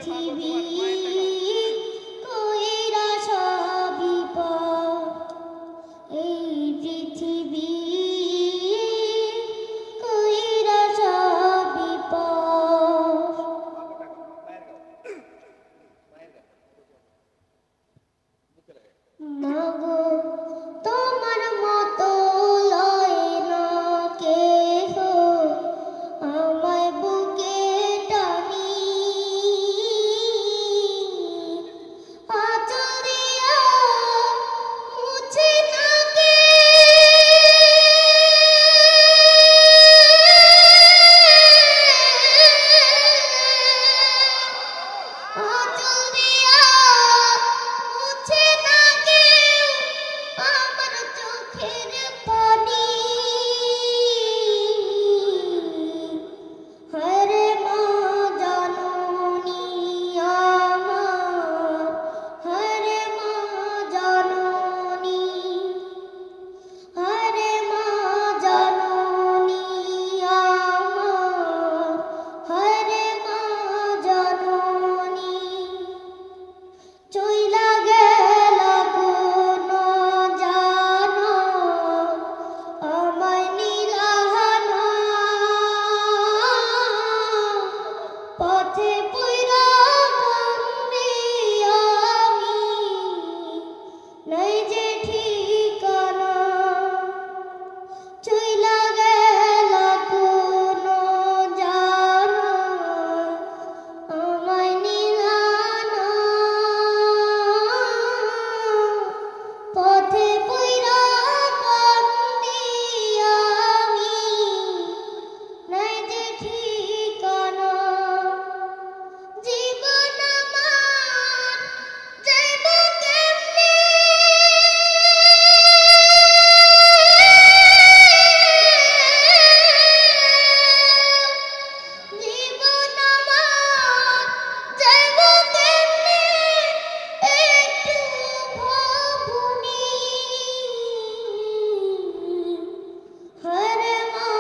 পৃথিবীর কইরা সবই পর, এই পৃথিবীর কইরা সবই পর। মাগো তোমার মতো লয় না কেহ, আমায় বুকে টানি আঁচল দিয়া মুছে না কে, আঁচল দিয়া মুছে না আমার চোখের পানি। হরে মা জননী আমার, হরে মা জননী, হরে মা জননী আমার, হরে মা জননী। চইলা গেল কোন জানো আমায় নিলাহানা, পথে পইরা কান্দি আমি, নাই যে ঠিকানা। চইলা গেল কোন জানো আমায় নিলাহানা, পথে পইরা কান্দি আমি, নাই যে ঠিকানা। জীবন আমার যাইব কেমনে, জীবন আমার যাইব কেমনে, একটু ভাবুনি। হরে মা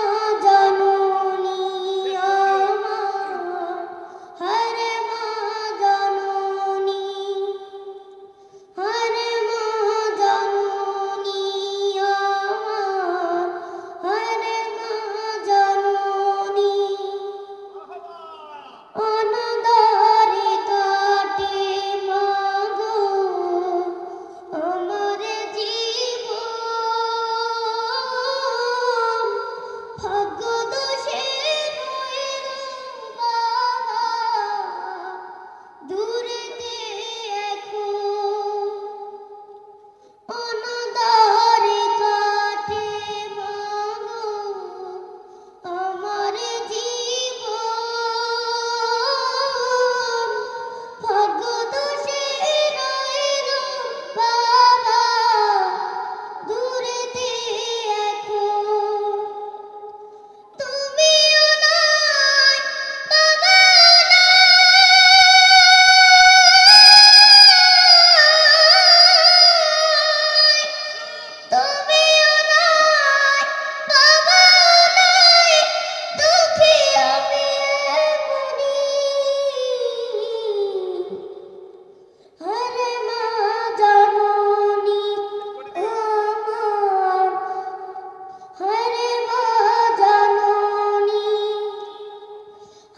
জননী আমার, হরে মা জননী, হরে মা জননী আমার, হরে মা জননী। অনাদারে কাটে মাগো আমার জীবন, ভাগ্য দোষে রইল বাবা দূরেতে এখন। অনাদারে কাটে মাগো আমার জীবন, ভাগ্য দোষে রইল বাবা দূরেতে এখন। তুমিও নাই বাবাও নাই, তুমিও নাই বাবাও নাই, দুঃখী আমি এমনি। হরে মা জননী আমার, হরে মা জননী,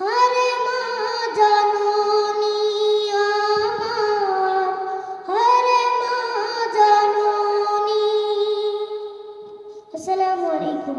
হরে মা জননী আমার, হরে মা জননী। আসসালামু আলাইকুম।